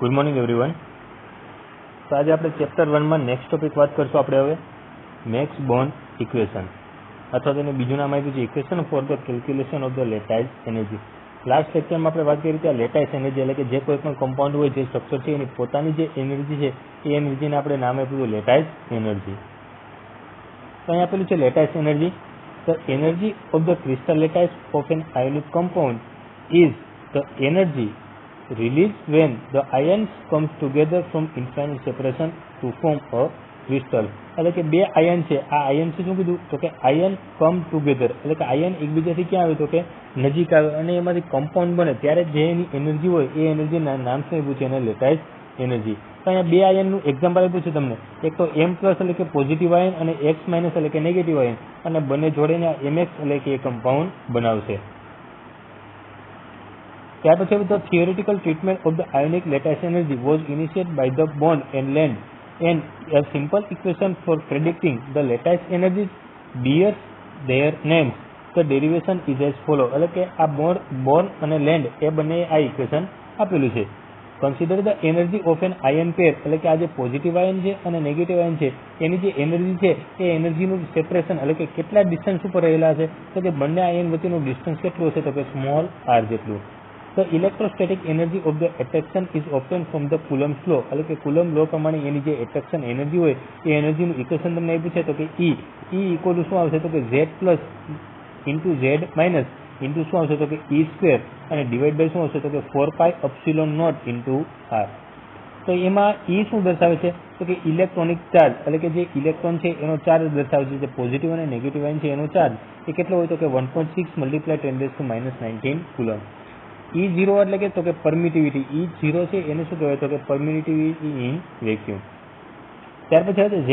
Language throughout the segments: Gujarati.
Good morning everyone. તો આજે આપણે ચેપ્ટર 1 માં નેક્સ્ટ ટોપિક વાત કરશું. આપણે હવે મેક્સ બોર્ન ઇક્વેશન અથવા તેને બીજું નામ આપ્યું છે equation for the calculation of the lattice energy. Last લેક્ચરમાં આપણે વાત કરી હતી આ લેટાઇઝ એનર્જી એટલે કે જે કોઈ પણ કમ્પાઉન્ડ હોય જે સ્ટ્રક્ચર છે એની પોતાની જે એનર્જી છે એ એનર્જીને આપણે નામ આપ્યું હતું લેટાઇઝ એનર્જી. તો અહીં આપેલું છે lattice energy. The energy of the crystal lattice of an ionic compound is the energy released when the ions comes together from infinite separation to form a crystal. એટલે કે બે આયન છે, આ આયન છે શું કીધું તો કે આયન કમ ટુગેધર એટલે કે આયન એકબીજાથી ક્યાં આવે તો કે નજીક આવે અને એમાંથી કમ્પાઉન્ડ બને ત્યારે જે એની એનર્જી હોય એ એનર્જીના નામ શું આપ્યું છે એને લેટાઇઝ એનર્જી. તો અહીંયા બે આયનનું એક્ઝામ્પલ આપ્યું છે તમને. એક તો M+ એટલે કે પોઝિટિવ આયન અને X- એટલે કે નેગેટિવ આયન અને બંને જોડીને MX એટલે કે એ કમ્પાઉન્ડ બનાવશે. ત્યાર પછી the theoretical treatment of the ionic lattice energy was initiated by the Born and Land, and a simple equation for predicting the lattice energies bears their names. The derivation is as follow. એટલે કે આ બોર્ન અને લેન્ડ એ બંને આ ઇક્વેશન આપેલું છે. Consider the energy of an ion pair એટલે કે આ જે પોઝિટિવ આયન છે અને નેગેટિવ આયન છે એની જે એનર્જી છે એ એનર્જીનું સેપરેશન એટલે કે કેટલા ડિસ્ટન્સ ઉપર રહેલા છે તો કે બંને આયન વચ્ચેનું ડિસ્ટન્સ કેટલું હશે તો કે સ્મોલ r જેટલું. The electrostatic energy of the attraction is obtained from the Coulomb's law. એટલે કે કુલમ્બ લો પ્રમાણે એની જે એટ્રેક્શન એનર્જી હોય એ એનર્જીનું ઇક્વેશન તમને આપ્યું છે તો કે E ઇક્વલ ટુ શું આવશે તો કે Z+ ઇન્ટુ Z- ઇન્ટુ શું આવશે તો કે E² અને ડિવાઈડ બાય શું આવશે તો કે 4πε0 ઇન્ટુ R. તો એમાં E શું દર્શાવે છે તો કે ઇલેક્ટ્રોનિક ચાર્જ એટલે કે જે ઇલેક્ટ્રોન છે એનો ચાર્જ દર્શાવે છે. જે પોઝિટિવ અને નેગેટિવ આયન છે એનો ચાર્જ એ કેટલો હોય તો કે 1.6 × 10⁻⁹ કુલમ્બ. E0 એટલે કે તો કે પરમિટિવિટી. E0 છે એને શું કહેવાય તો કે પરમિટિવિટી ઇન વેક્યુમ. ત્યાર પછી આવે Z+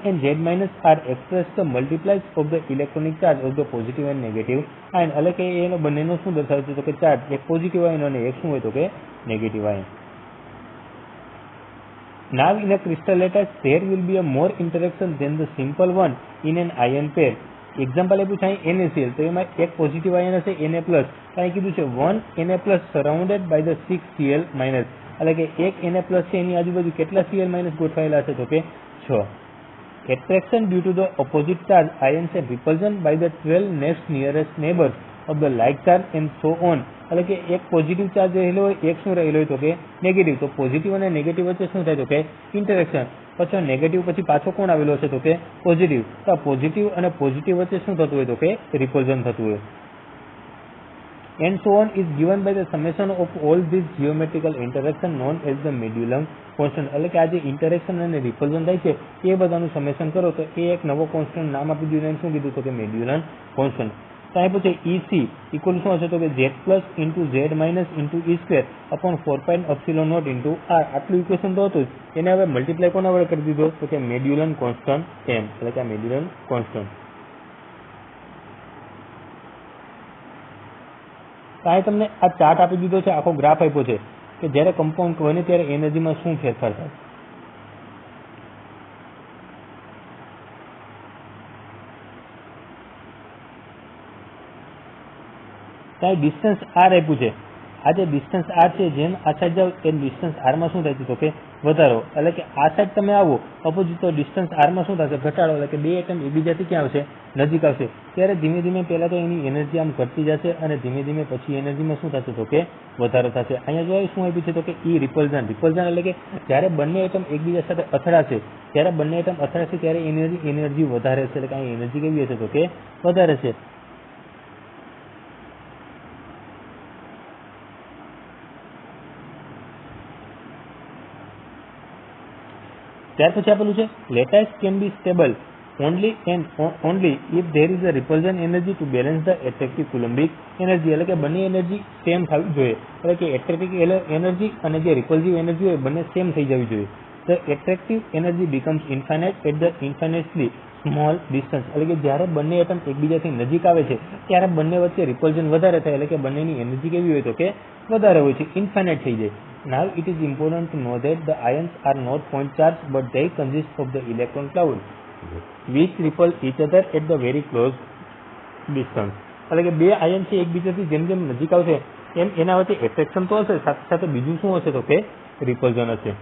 and Z- are expressed the multiplies of the electronic charge of the positive and negative ion. એટલે કે એનો બંનેનો શું દર્શાવે છે તો કે ચાર્જ એક પોઝિટિવ આયન અને એક શું હોય તો કે negative ion. Now in a crystal lattice there will be a more interaction than the simple one in an ion pair. Example આપ્યું છે અહીં NaCl તો એમાં એક પોઝિટિવ આયન હશે Na+. અહીં કીધું છે 1 Na+ surrounded by the 6 Cl-. એટલે કે એક Na+ છે એની આજુબાજુ કેટલા Cl- ગોઠવાયેલા છે તો કે 6. Attraction due to the opposite charge ions and repulsion by the 12 next nearest neighbors of the like charge and so on. એટલે કે એક પોઝિટિવ ચાર્જ રહેલો હોય એક શું રહેલો હોય તો કે નેગેટિવ. તો પોઝિટિવ અને નેગેટિવ વચ્ચે શું થાય તો કે ઇન્ટરેક્શન. પછી નેગેટિવ પછી પાછો કોણ આવેલો છે તો કે પોઝિટિવ. તો આ પોઝિટિવ અને પોઝિટિવ વચ્ચે શું થતું હોય તો કે રિપલ્ઝન થતું હોય. And so on is given by the summation of all these geometrical interaction known as the Medulum constant. એટલે કે આ જે ઇન્ટરેક્શન અને રિપલ્ઝન થાય છે એ બધાનું સમેશન કરો તો એ એક નવો કોન્સ્ટન્ટ નામ આપી દીધું. શું કીધું તો કે મેડ્યુલન કોન્સ્ટન્ટ. ત્યાં પછી EC ઇક્વલ શું હશે તો કે Z+ into Z- into E² upon 4πε0 into R. આટલું ઇક્વેશન તો હતું જ એને હવે મલ્ટીપ્લાય કોના વડે કરી દીધો તો કે મેડ્યુલન કોન્સ્ટન્ટ M એટલે કે આ મેડ્યુલન કોન્સ્ટન્ટ. અહીં તમને આ ચાર્ટ આપી દીધો છે, આખો ગ્રાફ આપ્યો છે કે જ્યારે કમ્પાઉન્ડ બને ત્યારે એનર્જીમાં શું ફેરફાર થાય. ત્યાં ડિસ્ટન્સ R આપ્યું છે. આ જે ડિસ્ટન્સ R છે જેમ આ સાઈડ જાઓ એ ડિસ્ટન્સ R માં શું થાય છે તો કે વધારો. એટલે કે આ સાઈડ તમે આવો અપોઝિટ તો ડિસ્ટન્સ R માં શું થશે ઘટાડો. એટલે કે બે એટમ એકબીજાથી ક્યાં આવશે નજીક આવશે ત્યારે ધીમે ધીમે પહેલા તો એની એનર્જી આમ ઘટતી જશે અને ધીમે ધીમે પછી એનર્જીમાં શું થશે તો કે વધારો થશે. અહીંયા જો શું આપ્યું છે તો કે E રિપલ્ઝન. રિપલ્ઝન એટલે કે જ્યારે બંને એટમ એકબીજા સાથે અથડાશે ત્યારે બંને એટમ અથડાશે ત્યારે એનર્જી વધારે છે. એટલે કે અહીં એનર્જી કેવી હશે તો કે વધારે છે. ત્યાર પછી આપેલું છે lattice can be stable only if there is a repulsion energy to balance the attractive coulombic energy. એટલે કે બંને એનર્જી સેમ થવી જોઈએ. એટલે કે એટ્રેક્ટિવ એનર્જી અને જે રિપલ્સિવ એનર્જી હોય બંને સેમ થઈ જવી જોઈએ. The attractive energy becomes infinite at the infinitely small distance. એટલે કે જ્યારે બંને એટમ એકબીજાથી નજીક આવે છે ત્યારે બંને વચ્ચે રિપલ્ઝન વધારે થાય. એટલે કે બંનેની એનર્જી કેવી હોય તો કે વધારે હોય છે, ઇન્ફાઇનાઇટ થઈ જાય. Now it is important to know that the ions are not point charge but they consist of the electron cloud which repel each other at the very close distance. એટલે કે બે આયન છે એકબીજાથી જેમ જેમ નજીક આવશે એમ એના વચ્ચે એટ્રેક્શન તો હશે, સાથે સાથે બીજું શું હશે તો કે રિપલ્ઝન હશે.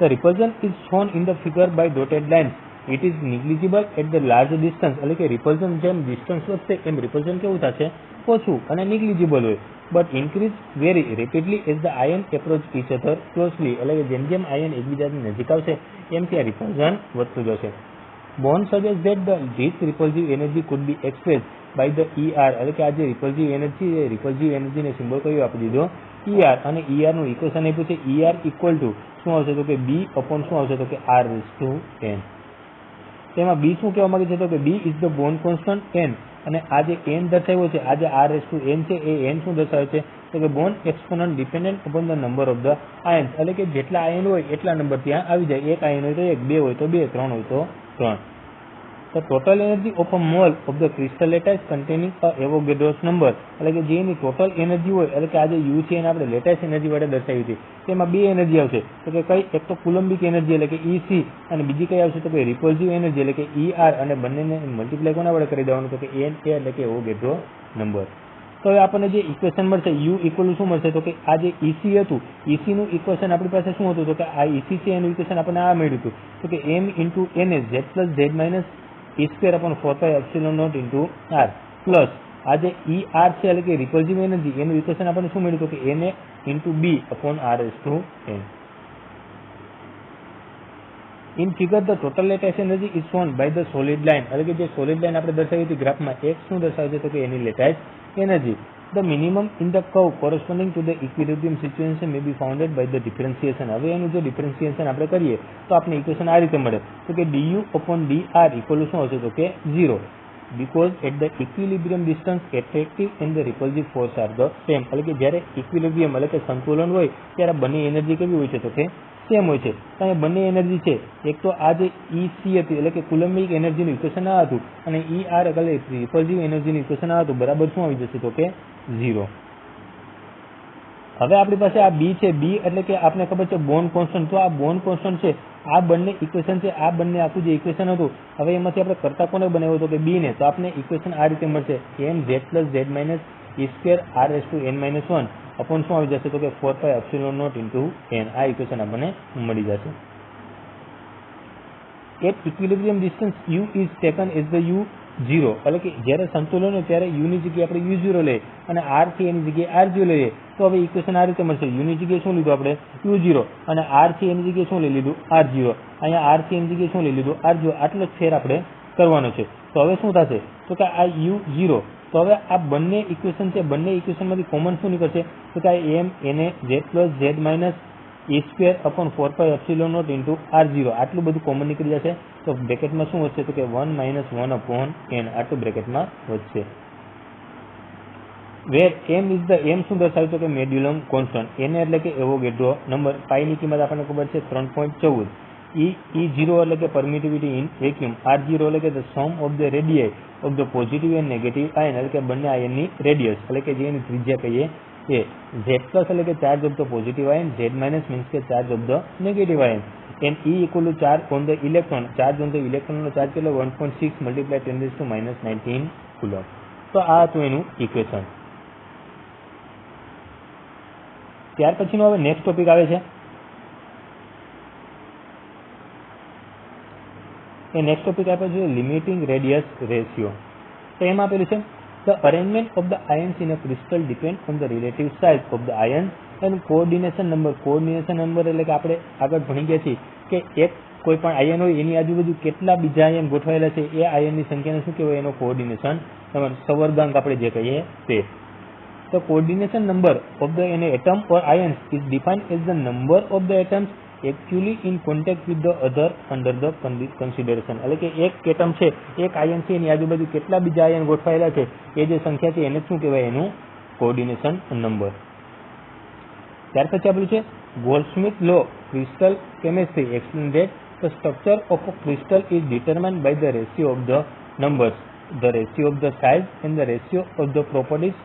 The repulsion is shown in the figure by dotted lines. It is negligible at the large distance. એટલે કે repulsion જેમ distance વધશે એમ repulsion કેવું થશે? ઓછું અને negligible હોય. But increase very rapidly as the ion approach each other closely. એટલે કે જેમ જેમ ion એકબીજાની નજીક આવશે એમ ત્યાં repulsion વધતું જશે. Bond suggests that this repulsive energy could be expressed by the ER. એટલે કે આ જે repulsive energy ને સિમ્બોલ કયું આપી દીધો? ER. અને ER નું ઇક્વેશન આપ્યું છે ER ઇક્વલ ટુ શું આવશે તો કે B અપોન શું આવશે તો કે R⁻n. તેમાં B શું કહેવા માંગે છે તો કે B is the bond constant n, અને આ જે n દર્શાવ્યો છે આ જે R⁻n છે એ n શું દર્શાવે છે તો કે bond exponent dependent upon the number of the ions. એટલે કે જેટલા આયન હોય એટલા નંબર ત્યાં આવી જાય. એક આયન હોય તો એક, બે હોય તો બે, ત્રણ હોય તો ત્રણ. The total energy of a mole of the crystal lattice containing a Avogadro's number. એટલે કે જે એની ટોટલ એનર્જી હોય એટલે કે આ જે યુ છે એને આપણે લેટાઇસ એનર્જી વડે દર્શાવી હતી. તેમાં બે એનર્જી આવશે તો કે કઈ? એક તો કુલમ્બિક એનર્જી એટલે કે EC, અને બીજી કઈ આવશે તો કે રિપલ્સિવ એનર્જી એટલે કે ER, અને બંનેને મલ્ટીપ્લાય કોના વડે કરી દેવાનું તો કે NA એટલે કે એવોગેડ્રો નંબર. તો હવે આપણને જે ઇક્વેશન મળશે U ઇક્વલ શું મળશે તો કે આ જે EC હતું EC નું ઇક્વેશન આપણી પાસે શું હતું તો કે આ EC છે એનું ઇક્વેશન આપણને આ મળ્યું હતું તો કે m into NS z plus z minus E² upon 4π0 into R plus આ જે ER છે એટલે કે રિપલ્સિવ એનર્જી એનું ઇક્વેશન આપણને શું મળ્યું તો કે NA into B upon R⁻n. In figure the total lattice energy is shown by the solid line. એટલે કે જે સોલિડ લાઈન આપણે દર્શાવી હતી ગ્રાફમાં એક શું દર્શાવે છે તો કે એની lattice energy. The minimum in the curve corresponding to the equilibrium situation may be founded by the differentiation. હવે એનું જો ડિફરન્શિએશન આપણે કરીએ તો આપણે ઇક્વેશન આ રીતે મળે તો કે du upon dr ઇક્વલ શું હશે તો કે 0, because at the equilibrium distance attractive and the repulsive force are the same. એટલે કે જ્યારે ઇક્વિલિબ્રિયમ એટલે કે સંતુલન હોય ત્યારે બંને એનર્જી કેવી હોય છે તો કે સેમ હોય છે. ત્યાં બંને એનર્જી છે એક તો આ જે EC હતી એટલે કે કુલમ્બિક એનર્જીનું ઇક્વેશન આ હતું, અને ER એટલે રિપલ્સિવ એનર્જીનું ઇક્વેશન આ હતું, બરાબર શું આવી જશે તો કે 0. હવે આપણી પાસે આ B છે. B એટલે કે આપણે ખબર છે બોન્ડ કોન્સ્ટન્ટ. તો આ બોન્ડ કોન્સ્ટન્ટ છે, આ બંને ઇક્વેશન છે, આ બંને આખું જે ઇક્વેશન હતું હવે એમાંથી આપણે કરતા કોને બનાવ્યો હતો કે B ને. તો આપણે ઇક્વેશન આ રીતે મળશે mz plus z minus E² R⁻n-1 upon શું આવી જશે તો કે 4π0 into n. આ ઇક્વેશન આપણને મળી જશે. At equilibrium distance u is taken as the u0. એટલે કે જ્યારે સંતુલન હોય ત્યારે u ની જગ્યાએ આપણે u0 લઈએ અને r છે એની જગ્યાએ r0 લઈએ. તો હવે ઇક્વેશન આ રીતે મળશે. u ની જગ્યાએ શું લીધું આપણે u0, અને r છે એની જગ્યાએ શું લઈ લીધું r0. અહીંયા r છે એની જગ્યાએ શું લઈ લીધું r0. આટલો જ ફેર આપણે કરવાનો છે. તો હવે શું થશે તો કે આ u0, તો હવે આ બંને ઇક્વેશન છે, બંને ઇક્વેશનમાંથી કોમન શું નીકળશે તો કે આ m na z plus z minus E² upon 4π0 into R0 આટલું બધું કોમન નીકળી જશે. તો બ્રેકેટમાં શું વધશે તો કે 1 - 1 upon n આટલું બ્રેકેટમાં વધશે. વેર m ઇઝ ધ m શું દર્શાવે તો કે મેડ્યુલમ કોન્સ્ટન્ટ, n એટલે કે એવોગેડ્રો નંબર, પાઈની કિંમત આપણને ખબર છે 3.14. E0 એટલે કે પરમિટિવિટી ઇન વેક્યુમ, R0 એટલે કે the sum of the radii of the positive and negative ion એટલે કે બંને આયનની રેડિયસ એટલે કે જે એની ત્રિજ્યા કહીએ એ. Z પ્લસ એટલે કે charge of the positive ion, Z minus means કે charge of the negative ion, and E equal to charge on the electron. Charge on the ઇલેક્ટ્રોનનો ચાર્જ કેટલો 1.6 × 10⁻⁻19 કુલોમ્બ. તો આ હતું એનું ઇક્વેશન. ત્યાર પછીનો હવે નેક્સ્ટ ટોપિક આવે છે. એ નેક્સ્ટ ટોપિક આપ્યો છે લિમિટિંગ રેડિયસ રેશિયો. તો એમાં આપેલું છે the arrangement of the ions in a crystal depends on the relative size of the ions and coordination number. coordination number એટલે કે આપણે આગળ ભણી ગયા છીએ કે એક કોઈ પણ આયન હોય એની આજુબાજુ કેટલા બીજા આયન ગોઠવાયેલા છે એ આયનની સંખ્યાને શું કહેવાય એનો કોઓર્ડિનેશન નંબર, સંવર્ગાંક આપણે જે કહીએ તે. The coordination number of the atom or ions is defined as the number of the atoms actually in contact with the other under the consideration. એટલે કે એક એટમ છે, એક આયન છે, એની આજુબાજુ કેટલા બીજા આયન ગોઠવાયેલા છે એ જે સંખ્યા છે એને શું કહેવાય એનું કોઓર્ડિનેશન નંબર. ત્યાર પછી આપેલું છે Goldschmidt law crystal chemistry explain that the structure of a crystal is determined by the ratio of the numbers, the ratio of the size and the ratio of the properties,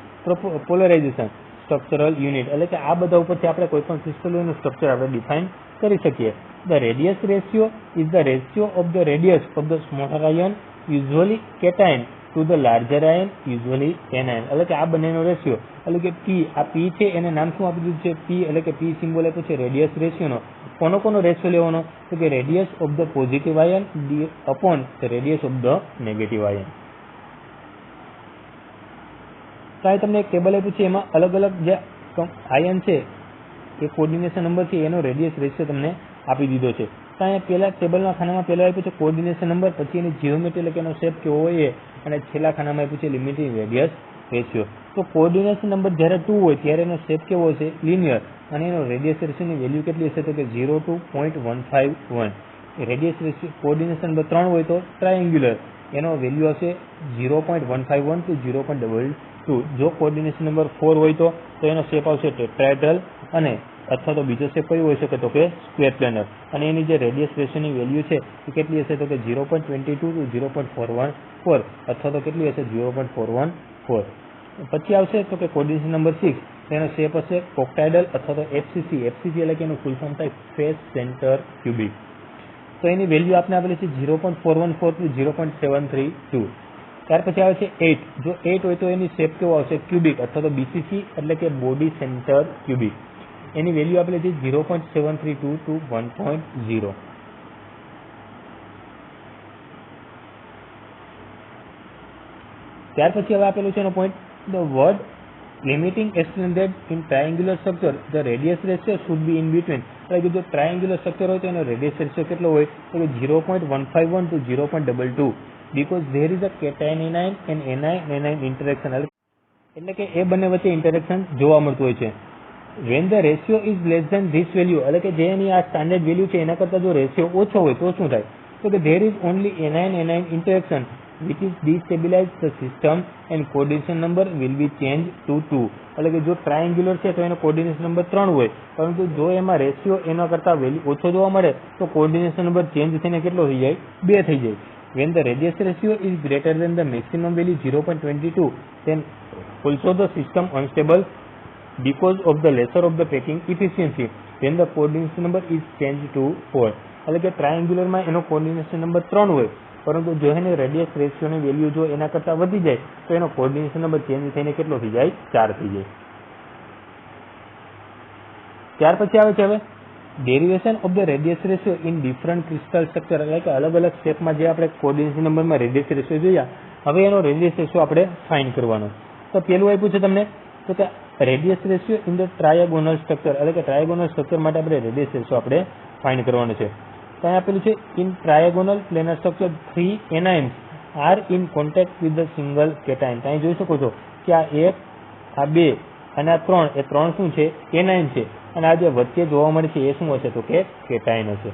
polarization, structural unit. એટલે કે આ બધા ઉપરથી આપણે કોઈ પણ ક્રિસ્ટલોનું સ્ટ્રક્ચર આપણે ડિફાઇન કરી શકીએ. The radius ratio is the ratio of the radius of the smaller ion, usually cation, to the larger ion usually anion, એટલે કે આ બંનેનો રેશિયો એટલે કે પી, આ પી છે એને નામ શું આપી દીધું છે પી, એટલે કે પી સિમ્બોલ આપ્યો છે રેડિયસ રેશિયોનો. કોનો રેશિયો લેવાનો તો કે radius of the positive ion upon radius of the negative ion. તો આ તમને એક ટેબલ આપ્યું છે, એમાં અલગ અલગ જે આયન છે એ કોઓર્ડિનેશન નંબર છે એનો રેડિયસ રેશિયો તમને આપી દીધો છે. તો અહીંયા પહેલા ટેબલના ખાનામાં પહેલા આપ્યું છે કોઓર્ડિનેશન નંબર, પછી એની જીઓમેટ્રી એટલે કે એનો શેપ કેવો હોય અને છેલ્લા ખાનામાં આપ્યું છે લિમિટિંગ રેડિયસ રેશિયો. તો કોઓર્ડિનેશન નંબર જ્યારે 2 હોય ત્યારે એનો શેપ કેવો હશે લિનિયર, અને એનો રેડિયસ રેશિયોની વેલ્યુ કેટલી હશે તો કે 0 to 0.151. Radius ratio coordination number 3 હોય તો ટ્રાયેંગ્યુલર, એનો વેલ્યુ હશે 0.151 to 0.22. જો કોઓર્ડિનેશન નંબર 4 હોય તો એનો શેપ આવશે ટેટ્રાહેડ્રલ, અને અથવા તો બીજો શેપ કયો હોઈ શકે તો કે સ્ક્વેર પ્લેનર, અને એની જે રેડિયસ રેશિયોની વેલ્યુ છે એ કેટલી હશે તો કે 0.22 to 0.414, અથવા તો કેટલી હશે 0.414. પછી આવશે તો કે કોઓર્ડિનેશન નંબર 6, એનો શેપ હશે ઓક્ટાઇડલ અથવા તો એફસીસી. એફસીસી એટલે કે એનું ફૂલ ફોર્મ થાય ફેસ સેન્ટર ક્યુબિક. તો એની વેલ્યુ આપણે આપેલી છે 0.414 to 0.732. ત્યાર પછી આવે છે 8. જો 8 હોય તો એની શેપ કેવો આવશે ક્યુબિક, અથવા તો બીસીસી એટલે કે બોડી સેન્ટર ક્યુબિક. એની વેલ્યુ આપેલી છે 0.732 to 1.0. ત્યાર પછી હવે આપેલું છે એનો point, the word limiting explain that in triangular structure the radius ratio should be in between. એટલે કે જો ટ્રાયેંગ્યુલર સ્ટ્રક્ચર હોય તો એનો રેડિયસ રેશિયો કેટલો હોય તો કે 0.151 to 0.22, because there is a cation anion and anion interaction, એટલે કે એ બંને વચ્ચે ઇન્ટરેક્શન જોવા મળતું હોય છે. when the ratio is less than this value, એટલે કે જે એની આ સ્ટાન્ડર્ડ વેલ્યુ છે એના કરતાં જો રેશિયો ઓછો હોય તો શું થાય તો કે there is only anion interaction which is destabilize the system and coordination number will be changed to 2. એટલે કે જો ટ્રાયેંગ્યુલર છે તો એનો કોઓર્ડિનેશન નંબર 3 હોય, પરંતુ જો એમાં રેશિયો એના કરતાં વેલ્યુ ઓછો જોવા મળે તો કોઓર્ડિનેશન નંબર ચેન્જ થઈને કેટલો થઈ જાય 2 થઈ જાય. when the radius ratio is greater than the maximum value 0.22, then also the system unstable because of the lesser of the packing efficiency, then the coordination number is changed to 4. એટલે કે ટ્રાયેંગ્યુલરમાં એનો કોઓર્ડિનેશન નંબર 3 હોય, પરંતુ જો એની રેડિયસ રેશિયોની વેલ્યુ જો એના કરતાં વધી જાય તો એનો કોઓર્ડિનેશન નંબર ચેન્જ થઈને કેટલો થઈ જાય 4 થઈ જાય. ત્યાર પછી આવે છે હવે derivation of the radius ratio in different crystal structure, એટલે કે અલગ અલગ સ્ટેપમાં જે આપણે કોઓર્ડિનેશન નંબરમાં રેડિયસ રેશિયો જોયા, હવે એનો રેડિયસ રેશિયો આપણે ફાઇન્ડ કરવાનો. તો પેલું આપ્યું છે તમને તો કે radius ratio in the trigonal structure, એટલે કે ટ્રાયેગોનલ સ્ટ્રક્ચર માટે આપણે રેડિયસ રેશિયો આપણે ફાઇન્ડ કરવાનો છે. તો અહીં આપેલું છે in trigonal planar structure 3 anions are in contact with the single cation. અહીં જોઈ શકો છો કે આ 1, આ 2 અને આ 3, એ 3 શું છે એનાયન છે, અને આ જે વચ્ચે જોવા મળે છે એ શું હશે તો કે કેટાયન હશે.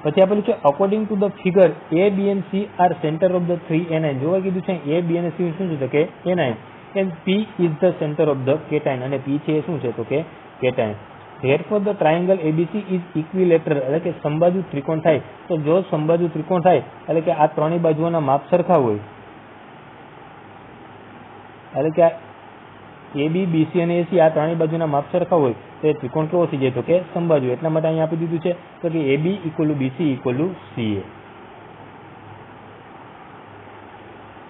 પછી આપેલું છે according to the figure A B and C are centre of the 3 anion. જોવા કીધું છે એ બી અને સી શું છે તો કે anion, and P is the centre of the cation, અને પી છે એ શું છે તો કે cation. therefore the triangle ABC is equilateral, એટલે કે સમબાજુ ત્રિકોણ થાય. તો જો સમબાજુ ત્રિકોણ થાય એટલે કે આ ત્રણેય બાજુઓના માપ સરખા હોય, એટલે કે AB, BC અને AC આ ત્રણેય બાજુના માપ સરખા હોય તો એ ત્રિકોણ કેવો થઈ જાય તો કે સમબાજુ. એટલા માટે અહીં આપી દીધું છે તો કે AB = BC = CA.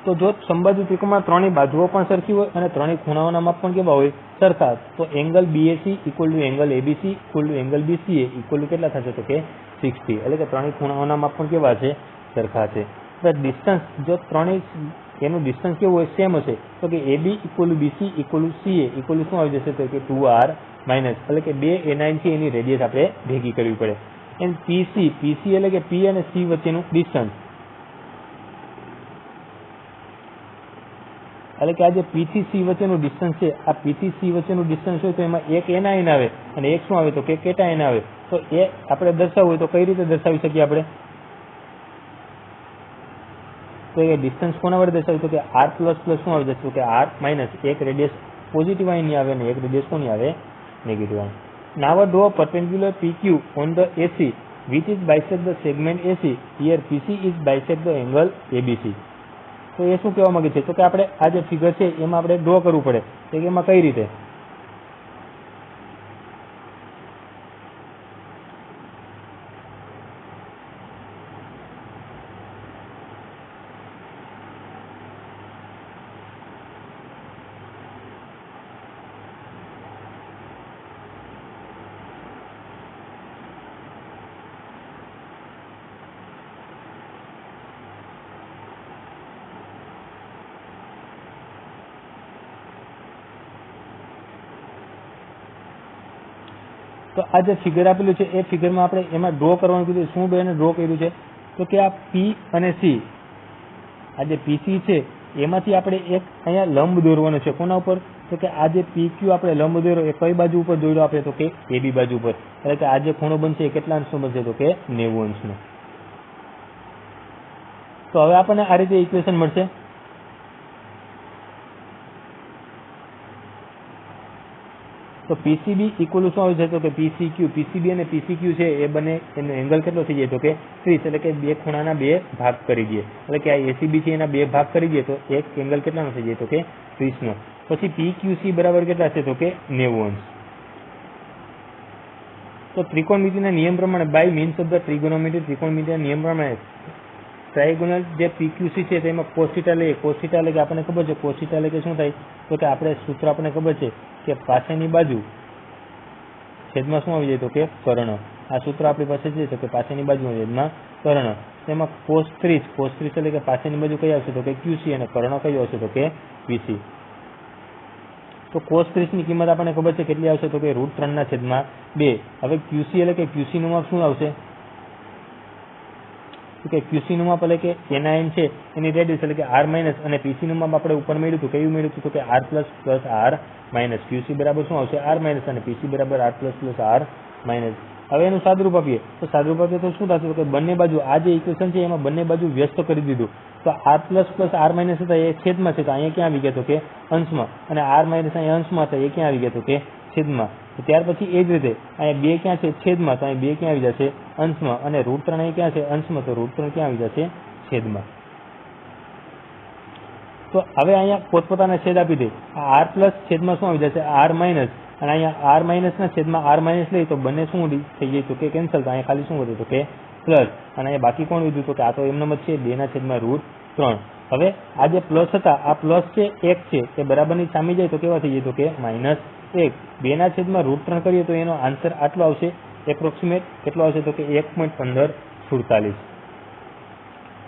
તો જો સમબાજુ ત્રિકોણમાં ત્રણેય બાજુઓ પણ સરખી હોય અને ત્રણેય ખૂણાઓના માપ પણ કેવા હોય સરખા, તો angle BAC = angle ABC = angle BCA કેટલા થશે તો કે 60. એટલે કે ત્રણેય ખૂણાઓના માપ પણ કેવા છે સરખા છે. તો ડિસ્ટન્સ જો ત્રણેય એનું ડિસ્ટન્સ કેવું હોય સેમ હશે તો કે AB = BC = CA શું આવી જશે તો કે 2r-, એટલે કે 2 anion છે એની રેડિયસ આપણે ભેગી કરવી પડે. એન્ડ PC એટલે કે P અને C વચ્ચેનું ડિસ્ટન્સ, એટલે કે આ જે P થી C વચ્ચેનું ડિસ્ટન્સ છે, આ P થી C વચ્ચેનું ડિસ્ટન્સ હોય તો એમાં એક એનાયન આવે અને એક શું આવે તો કે કેટાયન આવે. તો એ આપણે દર્શાવવું હોય તો કઈ રીતે દર્શાવી શકીએ આપણે તો એ ડિસ્ટન્સ કોના વડે દર્શાવ્યું તો કે r પ્લસ શું આવી જશે તો કે r માઇનસ, એક રેડિયસ પોઝિટિવ આયનની આવે અને એક રેડિયસ કોની આવે negative ion. Now draw perpendicular PQ on the AC which is bisect the segment AC. Here PC is bisect the angle ABC. તો એ શું કહેવા માંગે છે તો કે આપણે આ જે ફિગર છે એમાં આપણે ડ્રો કરવું પડે તો એમાં કઈ રીતે તો આ જે ફિગર આપેલું છે એ ફિગરમાં આપણે એમાં ડ્રો કરવાનું કીધું. શું એને ડ્રો કર્યું છે તો કે આ પી અને સી, આ જે પીસી છે એમાંથી આપણે એક અહીંયા લંબ દોરવાનો છે. કોના ઉપર તો કે આ જે પીક્યુ આપણે લંબ દોર્યો એ કઈ બાજુ ઉપર દોર્યો આપણે તો કે એબી બાજુ ઉપર. એટલે કે આ જે ખૂણો બનશે એ કેટલા અંશનો બનશે તો કે 90 અંશનો. તો હવે આપણને આ રીતે ઇક્વેશન મળશે. તો પીસીબી ઇક્વલ શું આવે છે તો કે પીસીક્યુ. પીસીબી અને પીસીક્યુ છે એ બંને એનો એંગલ કેટલો થઈ જાય તો કે 30. એટલે કે બે ખૂણાના બે ભાગ કરી દઈએ. એટલે કે આ એસીબી છે એના બે ભાગ કરી દઈએ તો એક એંગલ કેટલાનો થઈ જાય તો કે 30 નો. પછી પીક્યુસી બરાબર કેટલા છે તો કે 90 અંશ. તો ત્રિકોણમિતિના નિયમ પ્રમાણે by means of the trigonometry, ત્રિકોણમિતિના નિયમ પ્રમાણે ટ્રાયગોનલ જે પીક્યુસી છે તેમાં cos θ લઈએ. cos θ એટલે કે આપણને ખબર છે cos θ એટલે કે શું થાય તો કે આપણે સૂત્ર આપણને ખબર છે કે પાછળની બાજુ છેદમાં શું આવી જાય તો કે કર્ણ. આ સૂત્ર આપણી પાસે છે તો કે પાછળની બાજુ છેદમાં કર્ણ. તેમાં cos 30 એટલે કે પાછળની બાજુ કઈ આવશે તો કે QC અને કર્ણ કયો આવશે તો કે VC. તો cos 30 ની કિંમત આપણને ખબર છે કેટલી આવશે તો કે √3/2. હવે QC એટલે કે QC નું માપ શું આવશે કે QC નું માપ એટલે કે NIN છે એની રેડિયસ એટલે કે R માઇનસ, અને PC નું માપ આપણે ઉપર મેળવ્યું હતું. કયું મેળવ્યું હતું તો કે R plus R minus. QC બરાબર શું આવશે R માઇનસ અને PC બરાબર R પ્લસ R માઇનસ. હવે એનું સાદુરૂપ આપીએ તો સાદુરૂપ આપીએ તો શું થશે તો કે બંને બાજુ આ જે ઇક્વેશન છે એમાં બંને બાજુ વ્યસ્ત કરી દીધું. તો R પ્લસ R માઇનસ હતા એ છેદમાં છે તો અહીંયા ક્યાં આવી ગયા તો કે અંશમાં, અને R માઇનસ અહીંયા અંશમાં હતા એ ક્યાં આવી ગયા તો કે છેદમાં. ત્યાર પછી એ જ રીતે અહીંયા બે ક્યાં છે છેદમાં, તો અહીં બે ક્યાં આવી જશે અંશમાં, અને √3 અહીં ક્યાં છે અંશમાં, તો √3 ક્યાં આવી જશે છેદમાં. તો હવે અહીંયા પોતપોતાના છેદ આપી દે. આ R પ્લસ છેદમાં શું આવી જશે R માઇનસ, અને અહીંયા R માઇનસ ના છેદમાં R માઇનસ લઈ તો બંને શું થઈ જાય તો કે કેન્સલ. તો અહીંયા ખાલી શું વધે તો કે પ્લસ, અને અહીંયા બાકી કોણ વધ્યું તો કે આ તો એમનો જ છે 2/√3. હવે આ જે પ્લસ હતા આ પ્લસ છે 1 છે એ બરાબરની સામે જાય તો કેવા થઈ જાય તો કે -1. 2/√3 કરીએ તો એનો આન્સર આટલો આવશે એપ્રોક્સિમેટ. કેટલો આવશે તો કે 1.1547.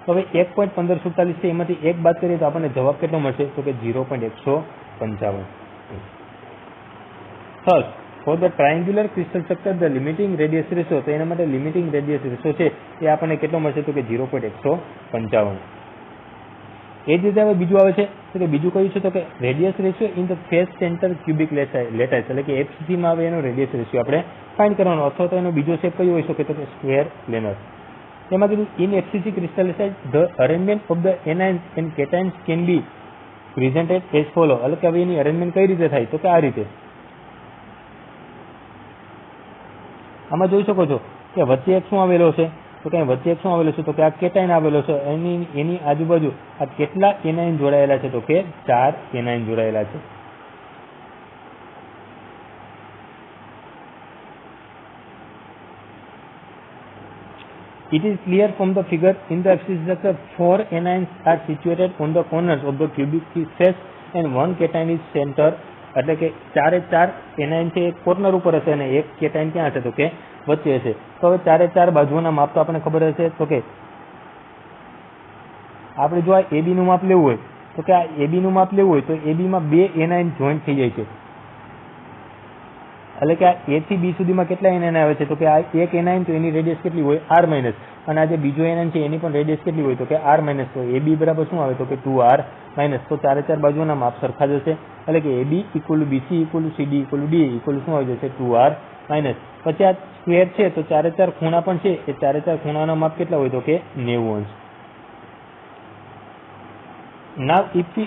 હવે 1.1547 છે એમાંથી એક બાદ કરીએ તો આપણને જવાબ કેટલો મળશે તો કે 0.155. First for the triangular crystal structure the limiting radius ratio, તો એના માટે લિમિટિંગ રેડિયસ રેશિયો છે એ આપણને કેટલો મળશે તો કે 0.155. એ જ રીતે હવે બીજું આવે છે તો કે બીજું કયું છે તો કે radius ratio in the face centre cubic lattice, એટલે કે FCC માં આવે એનો રેડિયસ રેશિયો આપણે ફાઇન્ડ કરવાનો. અથવા તો એનો બીજો શેપ કયો હોઈ શકે તો કે સ્ક્વેર પ્લેનર. તેમાં કીધું in FCC crystallise the arrangement of the anions and cations can be presented as follow. એટલે કે હવે એની અરેન્જમેન્ટ કઈ રીતે થાય તો કે આ રીતે. આમાં જોઈ શકો છો કે વચ્ચે એક શું આવેલો છે તો કે વચ્ચે એક શું આવેલો છે તો કે આ કેટાઇન આવેલો છે. એની આજુબાજુ આ કેટલા એનાઇન જોડાયેલા છે તો કે 4 એનાઇન જોડાયેલા છે. It is clear from the figure in the FCC structure 4 anions are situated on the corners of the cubic face and one cation is center. એટલે કે 4 એનાઇન છે એક કોર્નર ઉપર હશે અને એક કેટાઇન ક્યાં હશે તો કે વચ્ચે હશે. તો હવે 4 બાજુઓના માપ તો આપણને ખબર હશે તો કે આપણે જો આ AB નું માપ લેવું હોય તો કે આ AB નું માપ લેવું હોય તો AB માં 2 એનાઇન જોઈન્ટ થઈ જાય છે. એટલે કે આ A થી B સુધીમાં કેટલા એનાઇન આવે છે તો કે આ એક એનાઇન તો એની રેડિયસ કેટલી હોય R માઇનસ, અને આ જે બીજો એનાઇન છે એની પણ રેડિયસ કેટલી હોય તો કે R માઇનસ. તો AB બરાબર શું આવે તો કે 2R માઇનસ. તો 4 બાજુઓના માપ સરખા જ હશે. એટલે કે AB equal BC equal CD equal D equal શું આવી જશે 2R માઇનસ. પછી આ સ્ક્વેર છે તો 4 ખૂણા પણ છે એ 4 ખૂણાના માપ કેટલા હોય તો કે 90 અંશ. Now if we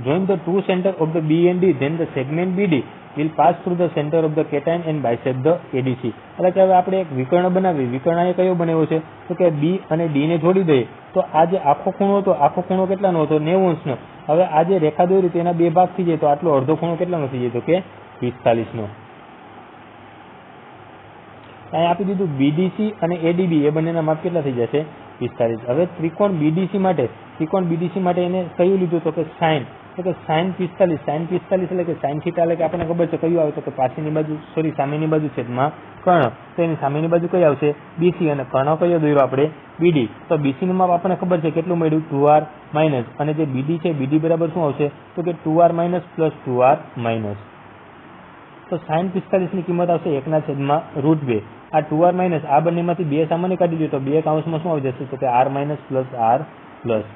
join the two center of the B and D, then the segment BD will pass through the center of the cation and bisect the ADC. એટલે કે હવે આપણે એક વિકર્ણ બનાવી. વિકર્ણ એ કયો બનાવ્યો છે તો કે B અને D ને જોડી દઈએ તો આ જે આખો ખૂણો હતો આખો ખૂણો કેટલાનો હતો 90 અંશનો. હવે આ જે રેખા દોરી તેના બે ભાગ થઈ જાય તો આટલો અડધો ખૂણો કેટલાનો થઈ જાય તો કે 45 નો. અહીં આપી દીધું BDC અને ADB એ બંનેના માપ કેટલા થઈ જશે 45. હવે ત્રિકોણ BDC માટે એને કયું લીધું તો કે સાઇન. તો કે sin 45 એટલે કે sin θ એટલે કે આપણને ખબર છે કયું આવે તો કે પાછળની બાજુ સામેની બાજુ છેદમાં કર્ણ. તો એની સામેની બાજુ કઈ આવશે BC, અને કર્ણ કયો દોર્યો આપણે BD. તો BC નું માપ આપણને ખબર છે કેટલું મળ્યું 2R માઇનસ, અને જે BD છે BD બરાબર શું આવશે તો કે 2R minus plus 2R minus. तो sin 45 ની કિંમત આવશે 1/√2. આ 2r માઇનસ આ બંનેમાંથી 2 સામાન્ય કાઢી દો તો 2 કૌંસમાં શું આવી જશે તો કે r minus plus r plus.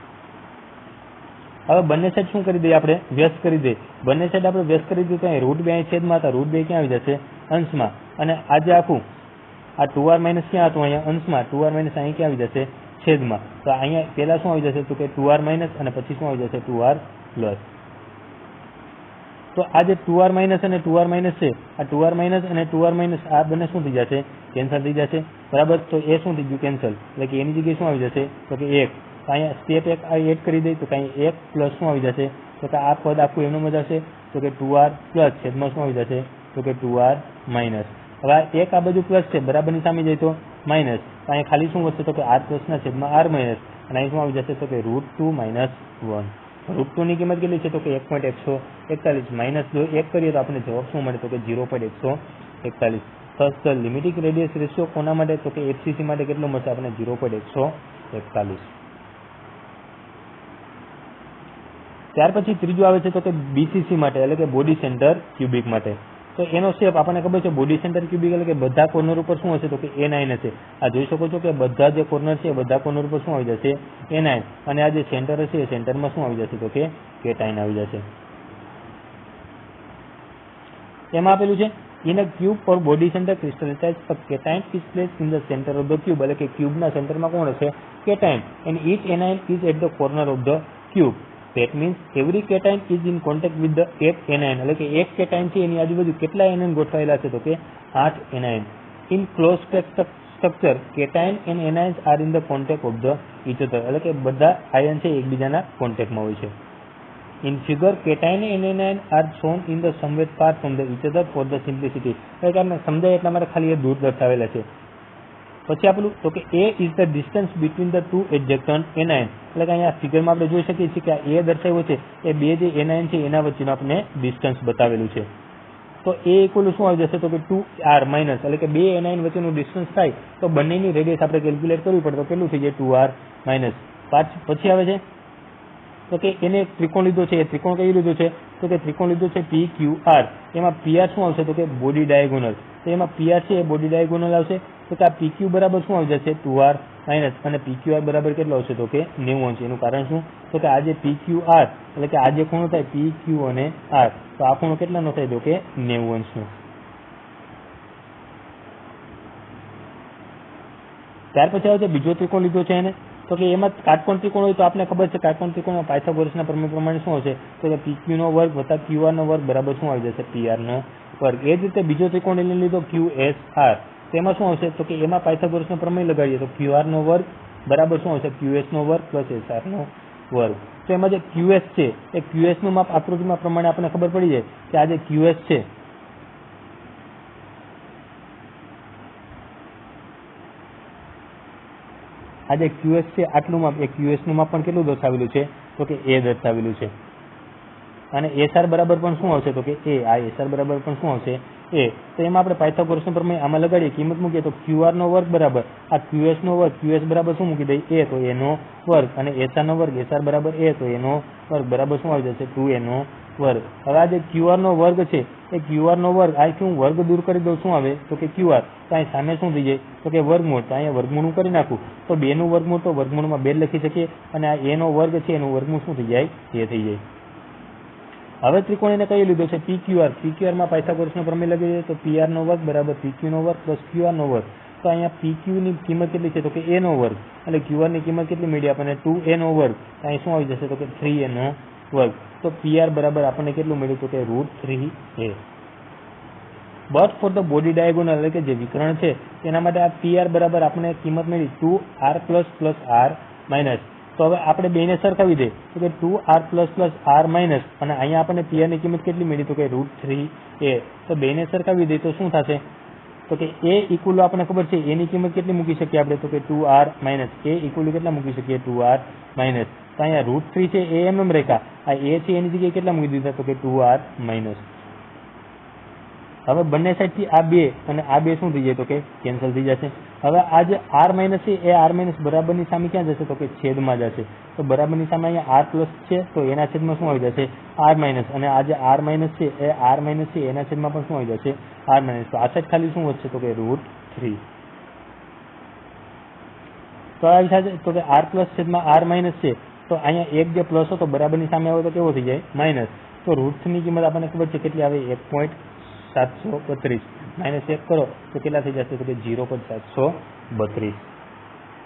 હવે બંને સાઈડ શું કરી દઈએ આપણે વ્યસ્ત કરી દઈએ. બંને સાઈડ આપણે વ્યસ્ત કરી દઈએ તો અહીં √2 અહીં છેદમાં હતા, √2 ક્યાં આવી જશે અંશમાં, અને આજે આખું આ 2r માઇનસ ક્યાં હતું અહીંયા અંશમાં, 2r માઇનસ અહીં ક્યાં આવી જશે છેદમાં. તો અહીંયા પહેલા શું આવી જશે તો કે 2r માઇનસ અને પછી શું આવી જશે 2r પ્લસ. તો આ જે 2r માઇનસ અને 2r માઇનસ છે, આ 2r માઇનસ અને 2r માઇનસ આ બંને શું થઈ જશે કેન્સલ થઈ જશે બરાબર. તો એ શું થઈ ગયું કેન્સલ, એટલે કે એની જગ્યાએ શું આવી જશે તો કે 1. તો અહીંયા સ્ટેપ 1 એડ કરી દઈએ તો કાંઈ 1 પ્લસ શું આવી જશે તો કે આ પદ આખું એમનું મજા હશે તો કે 2r પ્લસ છેદમાં શું આવી જશે તો કે 2r માઇનસ. હવે આ 1 આ બાજુ પ્લસ છે બરાબરની સામે જાય તો માઇનસ. તો અહીંયા ખાલી શું વધશે તો કે r પ્લસના છેદમાં r માઇનસ, અને અહીં શું આવી જશે તો કે √2 માઇનસ 1. √2 ની કિંમત કેટલી છે તો કે 1.141 માઇનસ જો 1 કરીએ તો આપણે જવાબ શું મળે તો કે 0.141. Thus the limiting radius ratio કોના માટે તો કે FCC માટે કેટલો મળશે આપણે 0.141. ત્યાર પછી ત્રીજું આવે છે તો કે BCC માટે એટલે કે બોડી સેન્ટર ક્યુબિક માટે. તો એનો શેપ આપણને ખબર છે બોડી સેન્ટર ક્યુબિક એટલે કે બધા કોર્નર ઉપર શું હશે તો કે A9 હશે. આ જોઈ શકો છો કે બધા જે કોર્નર છે બધા કોર્નર ઉપર શું આવી જશે A9, અને આ જે સેન્ટર હશે એ સેન્ટરમાં શું આવી જશે તો કે કેટાઇન આવી જશે. એમાં આપેલું છે in a cube for body centre crystallise a cation is placed in the centre of the cube. એટલે કે ક્યુબના સેન્ટરમાં કોણ હશે cation, and each anion is at the corner of the cube. That means every cation is in contact with the 8 anion. એટલે કે એક કેટાઇન છે એની આજુબાજુ કેટલા એનાયન ગોઠવાયેલા છે તો કે 8 anion. In close structure cation and anions are in the contact of the each other. એટલે કે બધા આયન છે એકબીજાના કોન્ટેક્ટમાં હોય છે. In figure cation and anion are shown in the somewhat apart from the each other for the simplicity. એટલે કે આપણે સમજાય એટલા માટે ખાલી એ દૂર દર્શાવેલા છે. પછી આપેલું તો કે a is the distance between the two adjacent anion. એટલે કે અહીંયા ફિગરમાં આપણે જોઈ શકીએ છીએ કે આ a દર્શાવ્યો છે એ બે જે એનાયન છે એના વચ્ચેનું આપણે ડિસ્ટન્સ બતાવેલું છે. તો a ઇક્વલ શું આવી જશે તો કે 2r માઇનસ, એટલે કે બે એનાયન વચ્ચેનું ડિસ્ટન્સ થાય તો બંનેની રેડિયસ આપણે કેલ્ક્યુલેટ કરવી પડે તો કેટલું થઈ જાય 2r માઇનસ. પછી આવે છે તો કે એને ત્રિકોણ લીધો છે, એ ત્રિકોણ કઈ લીધો છે તો કે ત્રિકોણ લીધો છે PQR. એમાં PR શું આવશે તો કે બોડી ડાયગોનલ. તો એમાં PR છે એ બોડી ડાયગોનલ આવશે તો કે આ PQ બરાબર શું આવી જશે 2r માઇનસ, અને PQR બરાબર કેટલો આવશે તો કે 90 અંશ. એનું કારણ શું તો કે આ જે PQR એટલે કે આ જે ખૂણો થાય PQ અને R, તો આ ખૂણો કેટલાનો થાય તો કે 90 અંશનો. ત્યાર પછી આવે છે બીજો ત્રિકોણ લીધો છે એને તો કે એમાં કાટકોણ ત્રિકોણ હોય તો આપણે ખબર છે કાટકોણ ત્રિકોણમાં પાયથાગોરસના પ્રમેય પ્રમાણે શું હશે તો કે PQ નો વર્ગ વત્તા QR નો વર્ગ બરાબર શું આવી જશે PR નો વર્ગ. એ જ રીતે બીજો ત્રિકોણ લઈ લીધો QSR. તેમાં શું આવશે તો કે એમાં પાયથાગોરસનો પ્રમેય લગાડીએ તો QR નો વર્ગ બરાબર શું આવશે QS નો વર્ગ પ્લસ SR નો વર્ગ. તો એમાં જે QS છે એ QS નું માપ આકૃતિમાં પ્રમાણે આપણને ખબર પડી જાય કે આ જે QS છે આ જે QS છે આટલું માપ એ QS નું માપ પણ કેટલું દર્શાવેલું છે તો કે A દર્શાવેલું છે. અને SR બરાબર પણ શું આવશે તો કે A. આ SR બરાબર પણ શું આવશે A. તો એમાં આપણે પાયથાગોરસનો પ્રમેય આમાં લગાડીએ, કિંમત મૂકીએ તો QR નો વર્ગ બરાબર આ QS નો વર્ગ, QS બરાબર શું મૂકી દઈએ A તો A નો વર્ગ, અને SR નો વર્ગ SR બરાબર A તો A નો વર્ગ બરાબર શું આવી જશે 2A નો વર્ગ. હવે આ જે QR નો વર્ગ છે એ QR નો વર્ગ અહીંથી હું વર્ગ દૂર કરી દઉં શું આવે તો કે QR. તો અહીં સામે શું થઈ જાય તો કે વર્ગમૂળ. તો અહીંયા વર્ગમૂળ કરી નાખું તો 2 નું વર્ગમૂળ તો વર્ગમૂળમાં 2 લખી શકીએ, અને આ A નો વર્ગ છે એનું વર્ગમૂળ શું થઈ જાય A થઈ જાય. હવે ત્રિકોણ એને કઈ લીધો છે PQR. PQR માં પાયથાગોરસનો પ્રમેય લગાવીએ તો PR નો વર્ગ બરાબર PQ નો વર્ગ પ્લસ QR નો વર્ગ. તો અહીંયા PQ ની કિંમત કેટલી છે તો કે A નો વર્ગ, એટલે QR ની કિંમત કેટલી મળી આપણને 2A નો વર્ગ. અહીં શું આવી જશે તો કે 3A નો વર્ગ. તો PR બરાબર આપણને કેટલું મળ્યું તો કે √3A. But four the body diagonal એટલે કે જે વિકર્ણ છે તેના માટે આ PR બરાબર આપણે કિંમત મળી 2R પ્લસ R માઇનસ. તો હવે આપણે બેને સરખાવી દઈએ તો કે 2R પ્લસ R માઇનસ, અને અહીંયા આપણને PR ની કિંમત કેટલી મળી તો કે √3A. તો બેને સરખાવી દઈએ તો શું થશે તો કે A ઇક્વલ આપણને ખબર છે A ની કિંમત કેટલી મૂકી શકીએ આપણે તો કે 2R માઇનસ. A ઇક્વલ કેટલા મૂકી શકીએ 2R માઇનસ. તો અહીંયા √3 છે એ એમ રેખા, આ A છે એની જગ્યાએ કેટલા મૂકી દીધા તો કે 2R માઇનસ. હવે બંને સાઈડથી આ બે અને આ બે શું થઈ જાય તો કે કેન્સલ થઈ જશે. હવે આ જે આર માઇનસ છે એ આર માઇનસ બરાબરની સામે ક્યાં જશે તો કે છેદમાં જશે. તો બરાબરની સામે અહીંયા આર પ્લસ છે તો એના છેદમાં શું આવી જશે આર માઇનસ, અને આ જે આર માઇનસ છે એ આર માઇનસ છે એના છેદમાં પણ શું આવી જશે આર માઇનસ. તો આ સાઈડ ખાલી શું વધશે તો કે √3. તો આ થાય તો કે આર પ્લસ છેદમાં આર માઇનસ છે તો અહીંયા એક જે પ્લસ હતો બરાબરની સામે આવે તો કેવો થઈ જાય માઇનસ. તો √3 ની કિંમત આપણને ખબર છે કેટલી આવે 1.732 માઇનસ 1 કરો તો કેટલા થઈ જશે તો કે 0.732.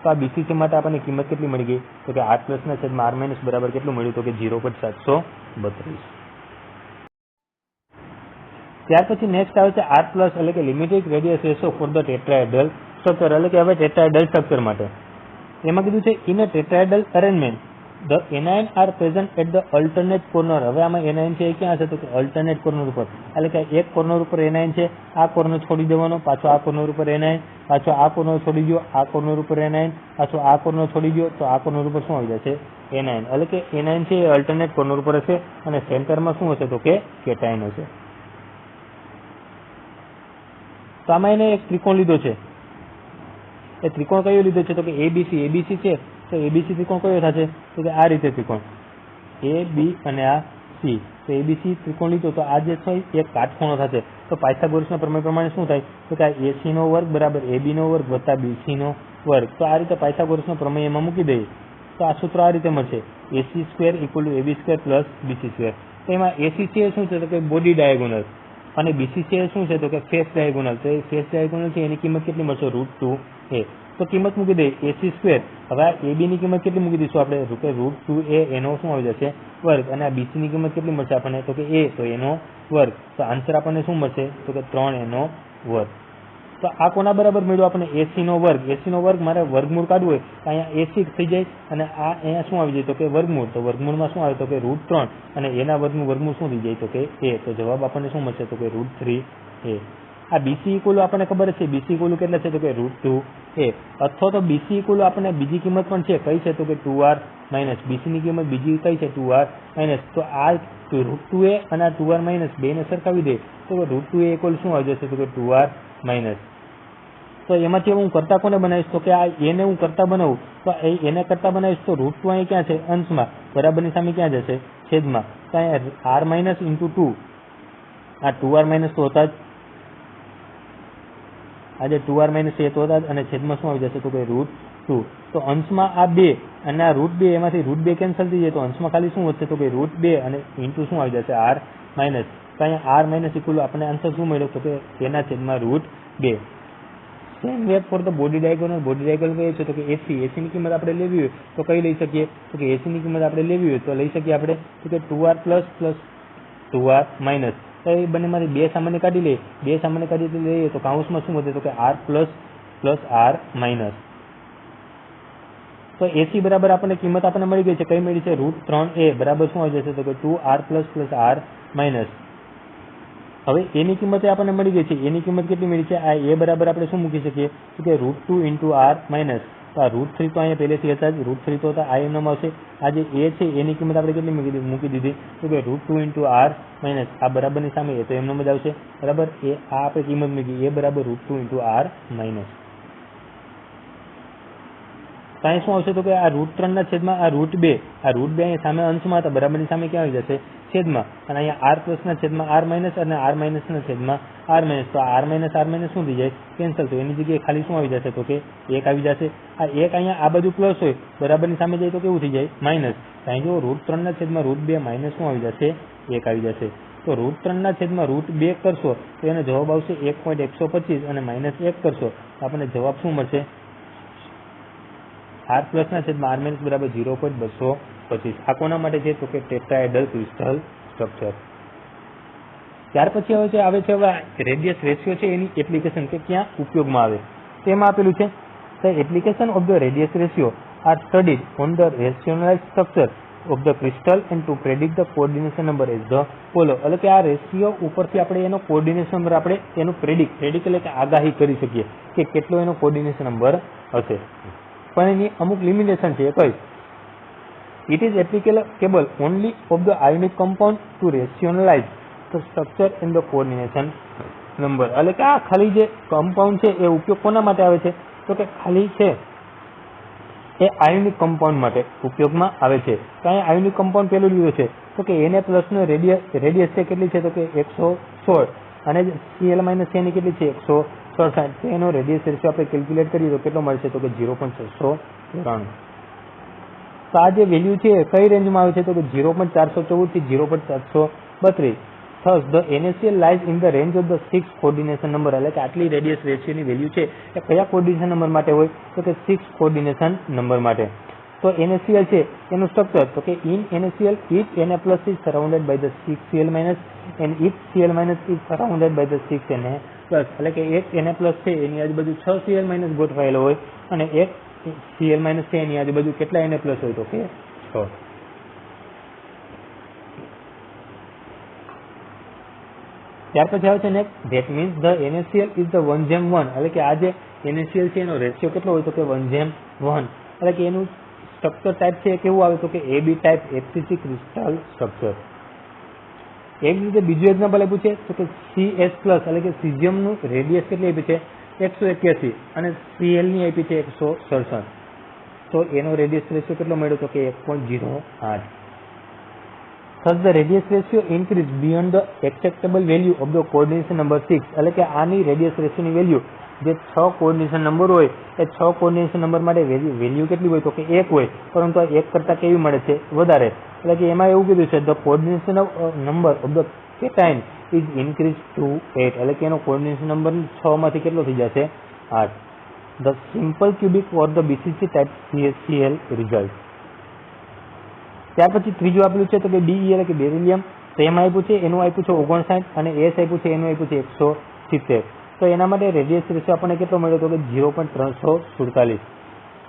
તો આ બીસીસી માટે આપણને કિંમત કેટલી મળી ગઈ તો કે આર પ્લસ ના છેદમાં આર માઇનસ બરાબર કેટલું મળ્યું તો કે 0.732. ત્યાર પછી નેક્સ્ટ આવે છે આર પ્લસ એટલે કે limited radius ratio for the tetrahedral structure, એટલે કે હવે ટેટ્રાહેડ્રલ સ્ટ્રક્ચર માટે એમાં કીધું છે in a tetrahedral arrangement the anion are present at the alternate corner. હવે આમાં એનાયન છે એ ક્યાં હશે તો કે અલ્ટરનેટ કોર્નર ઉપર, એટલે કે એક કોર્નર ઉપર એનાયન છે, આ કોર્નર છોડી દેવાનો, પાછો આ કોર્નર ઉપર એનાયન, પાછો આ કોર્નર છોડી દો, આ કોર્નર ઉપર એનાયન, પાછો આ કોર્નર છોડી દો તો આ કોર્નર ઉપર શું આવી જશે એનાયન. એટલે કે એનાયન છે એ અલ્ટરનેટ કોર્નર ઉપર હશે અને સેન્ટરમાં શું હશે તો કે કેટાયન હશે. તો આમાં એને એક ત્રિકોણ લીધો છે. એ ત્રિકોણ કયો લીધો છે તો કે એબીસી છે. તો એબીસી ત્રિકોણ કયો થશે તો કે આ રીતે ત્રિકોણ એ બી અને આ સી. તો એબીસી ત્રિકોણ લીધો તો આ જે છે એક કાટખૂણો થશે. તો પાયથાગોરસના પ્રમેય પ્રમાણે શું થાય તો કે આ એસી નો વર્ગ બરાબર એબી નો વર્ગ વત્તા બીસી નો વર્ગ. તો આ રીતે પાયથાગોરસનો પ્રમેય એમાં મૂકી દઈએ તો આ સૂત્ર આ રીતે મળશે AC² = AB² + BC². તો એમાં એસી છે શું છે તો કે બોડી ડાયગોનલ અને બીસી છે શું છે તો કે ફેસ ડાયગોનલ. તો એ ફેસ ડાયગોનલ છે એની કિંમત કેટલી મળશે √2a. તો કિંમત મૂકી દઈએ AC². હવે આ AB ની કિંમત કેટલી મૂકી દઈશું આપણે તો કે √2a એનો શું આવી જશે વર્ગ, અને આ BC ની કિંમત કેટલી મળશે આપણને તો કે a તો એનો વર્ગ. તો આન્સર આપણને શું મળશે તો કે 3a નો વર્ગ. તો આ કોના બરાબર મળ્યું આપણને AC નો વર્ગ. AC નો વર્ગ મારે વર્ગમૂળ કાઢવું હોય તો અહીંયા AC થઈ જાય અને આ અહીંયા શું આવી જાય તો કે વર્ગમૂળ. તો વર્ગમૂળમાં શું આવે તો કે √3 અને એના વર્ગનું વર્ગમૂળ શું થઈ જાય તો કે a. તો જવાબ આપણને શું મળશે તો કે √3a. આ BC ઇક્વલ આપણને ખબર છે BC ઇક્વલ કેટલા છે તો કે √2a. અથવા તો BC ઇક્વલ આપણને બીજી કિંમત પણ છે કઈ છે તો કે 2r માઇનસ. BC ની કિંમત બીજી કઈ છે 2r માઇનસ. તો આ √2a અને આ 2r માઇનસ બેને સરખાવી દે તો √2a ઇક્વલ શું આવી જશે તો કે 2r માઇનસ. તો એમાંથી હું કરતા કોને બનાવીશ તો કે આ એને હું કરતા બનાવું તો એને કરતા બનાવીશ તો √2 અહીં ક્યાં છે અંશમાં, બરાબરની સામે ક્યાં જશે છેદમાં. તો અહીંયા r માઇનસ ઇન્ટુ 2 આ 2r માઇનસ તો હતા જ, આજે 2r માઇનસ એ તો હતા જ અને છેદમાં શું આવી જશે તો કે √2. તો અંશમાં આ 2 અને આ √2 એમાંથી √2 કેન્સલ થઈ જાય તો અંશમાં ખાલી શું વધશે તો કે √2 અને ઇન્ટુ શું આવી જશે r માઇનસ. તો અહીંયા r માઇનસ ઇક્વલ આપણને આન્સર શું મળ્યો તો કે એના છેદમાં √2. Same way for the body diagonal. Body diagonal કઈ છે તો કે AC. AC ની કિંમત આપણે લેવી હોય તો કઈ લઈ શકીએ તો કે AC ની કિંમત આપણે લેવી હોય તો લઈ શકીએ આપણે તો કે 2r પ્લસ 2r માઇનસ. તો એ બંનેમાંથી 2 સામાન્ય કાઢી લઈએ. 2 સામાન્ય કાઢી લઈએ તો કાઉન્સમાં શું વધે તો કે r પ્લસ r માઇનસ. તો AC બરાબર આપણને કિંમત આપણને મળી ગઈ છે કઈ મળી છે √3a બરાબર શું આવી જશે તો કે 2r પ્લસ r માઇનસ. હવે એની કિંમત આપણને મળી ગઈ છે. એની કિંમત કેટલી મળી છે આ a બરાબર આપણે શું મૂકી શકીએ તો કે √2 * r માઇનસ. તો આ √3 તો અહીંયા પહેલેથી હતા જ, √3 તો હતા આ એમનામ આવશે. આ જે a છે એની કિંમત આપણે કેટલી મૂકી દીધી તો કે √2 * r માઇનસ. આ બરાબરની સામે એ તો એમનામ જ આવશે બરાબર. એ આ આપણે કિંમત મૂકી a બરાબર √2 * r માઇનસ. તો અહીં શું આવશે તો કે આ √3 ના છેદમાં આ √2 અહીંયા સામે અંશમાં હતા બરાબરની સામે ક્યાં આવી જશે છેદમાં, અને અહીંયા r પ્લસ ના છેદમાં r માઇનસ અને r માઇનસ ના છેદમાં r માઇનસ. તો r માઇનસ શું થઈ જાય કેન્સલ. તો એની જગ્યાએ ખાલી શું આવી જશે તો કે 1 આવી જશે. આ 1 અહીંયા આ બાજુ પ્લસ હોય બરાબરની સામે જાય તો કેવું થઈ જાય માઇનસ. અહીં જો √3 ના છેદમાં √2 માઇનસ શું આવી જશે 1 આવી જશે. તો √3 ના છેદમાં √2 કરશો તો એનો જવાબ આવશે 1.125 અને માઇનસ 1 કરશો તો આપણને જવાબ શું મળશે r પ્લસ ના છેદમાં r માઇનસ બરાબર 0.225. આ કોના માટે છે તો કે ટેટ્રાહેડ્રલ ક્રિસ્ટલ સ્ટ્રક્ચર. ત્યાર પછી આવે છે હવે રેડિયસ રેશિયો છે એની એપ્લિકેશન કે ક્યાં ઉપયોગમાં આવે. તેમાં આપેલું છે the application of the radius ratio are studied on the rationalized structure of the crystal and to predict the coordination number as the follow. એટલે કે આ રેશિયો ઉપરથી આપણે એનો કોઓર્ડિનેશન નંબર આપણે એનું પ્રેડિક્ટ એટલે કે આગાહી કરી શકીએ કે કેટલો એનો કોઓર્ડિનેશન નંબર હશે. પણ એની અમુક લિમિટેશન છે કઈ it is applicable only of the ionic compound to rationalize the structure and the coordination number એટલે કે આ ખાલી જે કમ્પાઉન્ડ છે એ ઉપયોગ કોના માટે આવે છે તો કે ખાલી છે એ આયોનિક કમ્પાઉન્ડ માટે ઉપયોગમાં આવે છે. તો અહીંયા આયોનિક કમ્પાઉન્ડ પેલું લીધું છે તો કે Na+ નો રેડિયસ છે કેટલી છે તો કે 116 અને Cl- ની કેટલી છે 167. તો એનો રેડિયસ રેશિયો આપણે કેલ્ક્યુલેટ કરીએ તો કેટલો મળશે તો કે 0.693. તો આ જે વેલ્યુ છે કઈ રેન્જમાં આવે છે તો કે 0.414 થી 0.432. Thus the NaCl lies in the range of the 6 coordination number. એટલે કે આટલી રેડિયસ રેશિયોની વેલ્યુ છે એ કયા કોઓર્ડિનેશન નંબર માટે હોય તો કે 6 કોઓર્ડિનેશન નંબર માટે. તો NaCl છે એનું સ્ટ્રક્ચર તો કે in NaCl each Na+ is surrounded by the 6 Cl- and each Cl- is surrounded by the 6 Na+. એટલે કે એક Na+ છે એની આજુબાજુ 6 Cl- ગોઠવાયેલો હોય અને એક Cl- છે એની આજુબાજુ કેટલા Na+ હોય તો કે 6. ત્યાર પછી આવે છે next that means the NaCl is the 1:1. એટલે કે આ જે NaCl છે એનો રેશિયો કેટલો હોય તો કે 1:1. એટલે કે એનું સ્ટ્રક્ચર ટાઈપ છે કેવું આવે તો કે AB type FCC crystal structure. એક રીતે બીજું એક્ઝામ્પલ આપ્યું છે તો કે CS+ એટલે કે સિઝિયમનું રેડિયસ કેટલી આપી છે 181 અને Cl ની આપી છે 167. તો એનો રેડિયસ રેશિયો કેટલો મળ્યો તો કે 1.08. Thus the radius ratio increase beyond the acceptable value of the coordination number 6. એટલે કે આની રેડિયસ રેશિયોની વેલ્યુ જે 6 કોઓર્ડિનેશન નંબર હોય એ 6 કોઓર્ડિનેશન નંબર માટે વેલ્યુ કેટલી હોય તો કે 1 હોય, પરંતુ આ 1 કરતાં કેવી મળે છે વધારે. એટલે કે એમાં એવું કીધું છે the coordination number of the cation is increased to 8. એટલે કે એનો કોઓર્ડિનેશન નંબર 6 માંથી કેટલો થઈ જશે 8. The simple cubic or the BCC type CaCl result. ત્યાર પછી ત્રીજું આપેલું છે તો કે Be એટલે કે બેરિલિયમ. તો એમાં આપ્યું છે એનું આપ્યું છે 59 અને S આપ્યું છે એનું આપ્યું છે 170. તો એના માટે રેડિયસ રેશિયો આપણને કેટલો મળ્યો તો કે 0.347.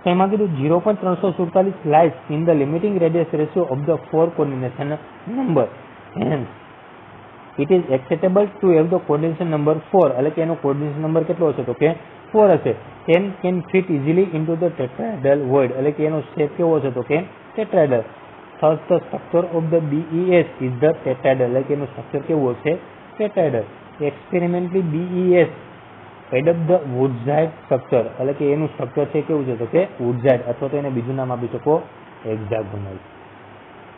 તો એમાં કીધું 0.347 lies in the limiting radius ratio of the 4 coordination number. Hence it is acceptable to have the coordination number 4. એટલે કે એનો કોઓર્ડિનેશન નંબર કેટલો હશે તો કે 4 હશે. N can fit easily into the tetrahedral void. એટલે કે એનો શેપ કેવો હશે તો કે tetrahedral. Thus the structure of the BES is the tetrahedral. એટલે કે એનું સ્ટ્રક્ચર કેવું હશે tetrahedral. Experimentally BES adopt the Woodside structure. એટલે કે એનું સ્ટ્રક્ચર છે કેવું છે તો કે Woodside અથવા તો એને બીજું નામ આપી શકો હેક્સાગોનલ.